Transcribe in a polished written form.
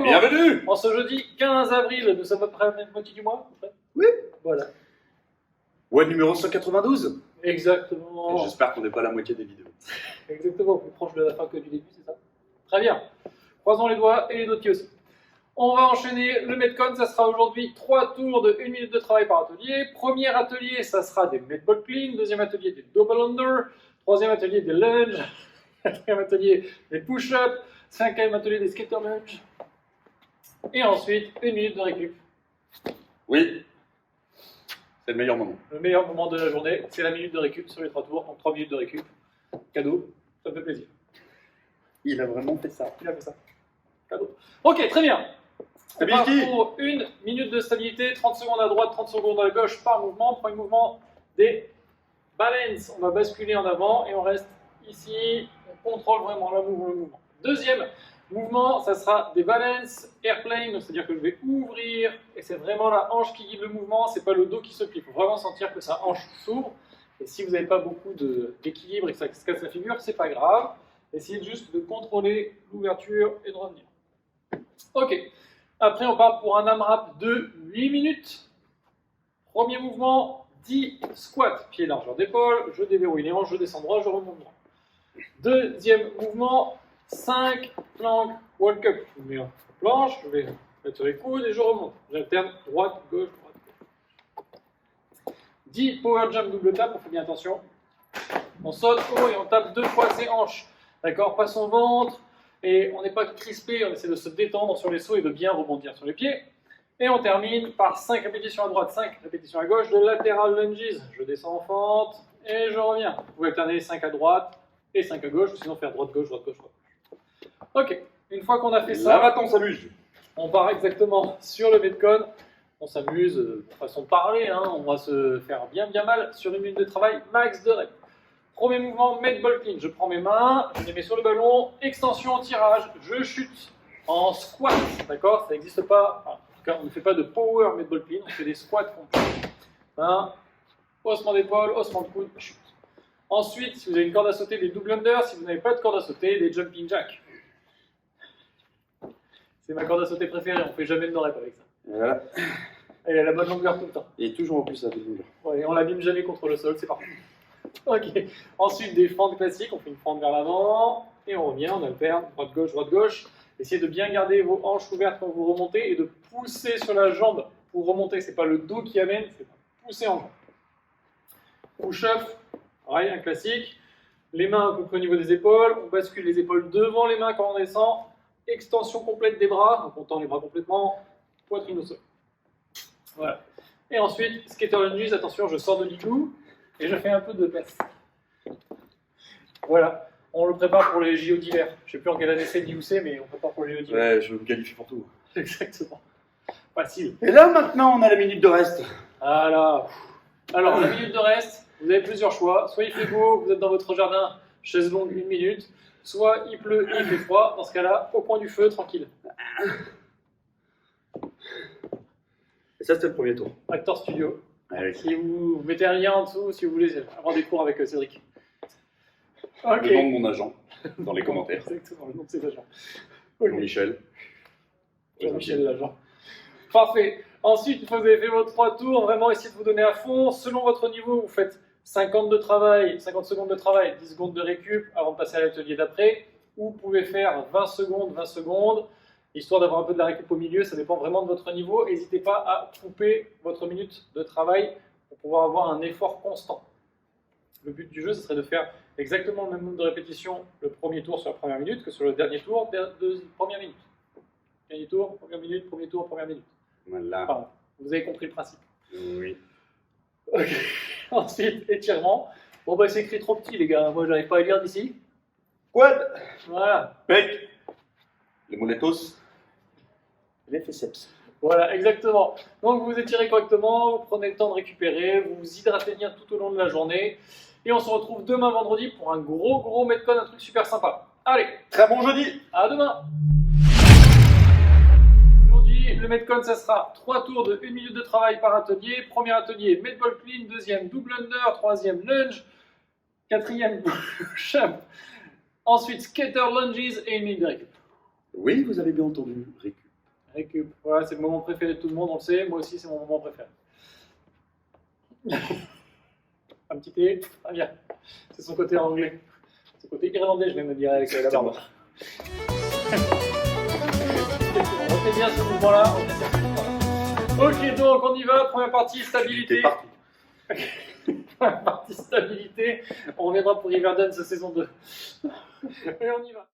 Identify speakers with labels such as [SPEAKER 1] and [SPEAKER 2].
[SPEAKER 1] Bienvenue.
[SPEAKER 2] En ce jeudi 15 avril, nous sommes à peu près à la moitié du mois.
[SPEAKER 1] Oui.
[SPEAKER 2] Voilà.
[SPEAKER 1] Ouais, numéro 192.
[SPEAKER 2] Exactement.
[SPEAKER 1] J'espère qu'on n'est pas à la moitié des vidéos.
[SPEAKER 2] Exactement, plus proche de la fin que du début, c'est ça? Très bien. Croisons les doigts et les doigts aussi. On va enchaîner le Medcon, ça sera aujourd'hui 3 tours de 1 minute de travail par atelier. Premier atelier, ça sera des Medball Clean. Deuxième atelier, des Double Under. Troisième atelier, des Lunge. Quatrième atelier, des Push-Up. Cinquième atelier, des Skater Lunge. Et ensuite, 1 minute de récup.
[SPEAKER 1] Oui. C'est le meilleur moment.
[SPEAKER 2] Le meilleur moment de la journée, c'est la minute de récup sur les 3 tours. Donc 3 minutes de récup. Cadeau, ça me fait plaisir.
[SPEAKER 1] Il a vraiment fait ça.
[SPEAKER 2] Il a fait ça. Cadeau. Ok, très bien. On part
[SPEAKER 1] Stability.
[SPEAKER 2] pour 1 minute de stabilité, 30 secondes à droite, 30 secondes à gauche par mouvement. Premier mouvement des balance. On va basculer en avant et on reste ici. On contrôle vraiment le mouvement. Deuxième mouvement, ça sera des balance airplane, c'est-à-dire que je vais ouvrir et c'est vraiment la hanche qui guide le mouvement, c'est pas le dos qui se plie. Il faut vraiment sentir que sa hanche s'ouvre. Et si vous n'avez pas beaucoup d'équilibre et que ça se casse la figure, c'est pas grave. Essayez juste de contrôler l'ouverture et de revenir. Ok. Après, on part pour un AMRAP de 8 minutes. Premier mouvement, 10 squats, pied largeur d'épaule. Je déverrouille les hanches, je descends droit, je remonte droit. Deuxième mouvement, 5 planches walk-up. Je mets en planche, je vais mettre sur les coudes et je remonte. J'alterne droite, gauche, droite, gauche. 10 power jump double tap, on fait bien attention. On saute haut et on tape 2 fois ses hanches. D'accord, pas son ventre. Et on n'est pas crispé, on essaie de se détendre sur les sauts et de bien rebondir sur les pieds. Et on termine par 5 répétitions à droite, 5 répétitions à gauche de lateral lunges. Je descends en fente et je reviens. Vous pouvez alterner 5 à droite et 5 à gauche, ou sinon faire droite-gauche, droite-gauche, droite-gauche. Ok, une fois qu'on a fait ça,
[SPEAKER 1] Là maintenant, on s'amuse.
[SPEAKER 2] on part exactement sur le Medcon. On s'amuse de façon de parler, hein. On va se faire bien mal sur une minute de travail, max de reps. Premier mouvement, Medball Clean. Je prends mes mains, je les mets sur le ballon, extension, tirage, je chute en squat. D'accord? Ça n'existe pas. Enfin, en tout cas, on ne fait pas de power Medball Clean, on fait des squats complets. Haussement d'épaule, haussement de coude, chute. Ensuite, si vous avez une corde à sauter, des double under. Si vous n'avez pas de corde à sauter, des jumping jacks. C'est ma corde à sauter préférée, on ne fait jamais de no-rep avec ça.
[SPEAKER 1] Voilà.
[SPEAKER 2] Elle a la bonne longueur tout le temps.
[SPEAKER 1] Et toujours en plus à double.
[SPEAKER 2] Ouais, et on l'abîme jamais contre le sol, c'est parfait. Ok. Ensuite, des fentes classiques, on fait une fente vers l'avant, et on revient, on alterne, droite-gauche, droite-gauche. Essayez de bien garder vos hanches ouvertes quand vous remontez, et de pousser sur la jambe pour remonter. C'est pas le dos qui amène, c'est pousser en jambe. Push-up, pareil, un classique. Les mains à peu près au niveau des épaules, on bascule les épaules devant les mains quand on descend. Extension complète des bras, donc on tend les bras complètement, poitrine au sol. Voilà. Et ensuite, skater lunges, attention, je sors de l'igloo et je fais un peu de place. Voilà, on le prépare pour les JO d'hiver. Je ne sais plus en quelle année c'est ni où c'est, mais on prépare pour les JO d'hiver.
[SPEAKER 1] Ouais, je me qualifie pour tout.
[SPEAKER 2] Exactement. Facile.
[SPEAKER 1] Et là maintenant, on a la minute de reste.
[SPEAKER 2] Voilà. Alors, la minute de reste, vous avez plusieurs choix. Soit il fait beau, vous êtes dans votre jardin, chaise longue, 1 minute. Soit il pleut et il fait froid. Dans ce cas-là, au coin du feu, tranquille.
[SPEAKER 1] Et ça, c'était le premier tour.
[SPEAKER 2] Acteur Studio.
[SPEAKER 1] Allez.
[SPEAKER 2] Si vous mettez un lien en dessous, si vous voulez avoir des cours avec Cédric. Ok.
[SPEAKER 1] Le nom de mon agent, dans les commentaires.
[SPEAKER 2] Exactement, le nom de ses agents. Ok.
[SPEAKER 1] Jean-Michel.
[SPEAKER 2] Jean-Michel l'agent. Parfait. Ensuite, une fois que vous avez fait vos 3 tours, vraiment essayez de vous donner à fond. Selon votre niveau, vous faites 50 de travail, 50 secondes de travail, 10 secondes de récup avant de passer à l'atelier d'après. Ou vous pouvez faire 20 secondes, histoire d'avoir un peu de la récup au milieu. Ça dépend vraiment de votre niveau. N'hésitez pas à couper votre minute de travail pour pouvoir avoir un effort constant. Le but du jeu, ce serait de faire exactement le même nombre de répétitions le premier tour sur la première minute que sur le dernier tour de première minute. Dernier tour, première minute, premier tour, première minute.
[SPEAKER 1] Voilà.
[SPEAKER 2] Pardon. Vous avez compris le principe.
[SPEAKER 1] Oui.
[SPEAKER 2] Ok. Ensuite, étirement. Bon, bah, c'est écrit trop petit, les gars. Moi, j'arrive pas à lire d'ici.
[SPEAKER 1] Quad.
[SPEAKER 2] Voilà.
[SPEAKER 1] Pec. Les moletos. Les forceps.
[SPEAKER 2] Voilà, exactement. Donc, vous étirez correctement, vous prenez le temps de récupérer, vous vous hydratez bien tout au long de la journée. Et on se retrouve demain vendredi pour un gros Medcon, un truc super sympa. Allez,
[SPEAKER 1] Très bon jeudi.
[SPEAKER 2] à demain. Aujourd'hui, le Medcon, ça sera 3 tours de 1 minute de travail par atelier. Premier atelier, Medball Clean. Deuxième, double under. Troisième, lunge. Quatrième, push-up. Ensuite, skater lunges et 1 minute de récup.
[SPEAKER 1] Oui, vous avez bien entendu. Récup.
[SPEAKER 2] Récup. Voilà, c'est le moment préféré de tout le monde, on le sait. Moi aussi, c'est mon moment préféré. Un petit thé, très bien. C'est son côté anglais. Son côté irlandais, je vais me dire avec la barbe. On refait bien ce mouvement-là. Ok, donc on y va. Première partie, stabilité.
[SPEAKER 1] T'es parti.
[SPEAKER 2] Première partie, stabilité. On reviendra pour Riverdale, sa saison 2. Et on y va.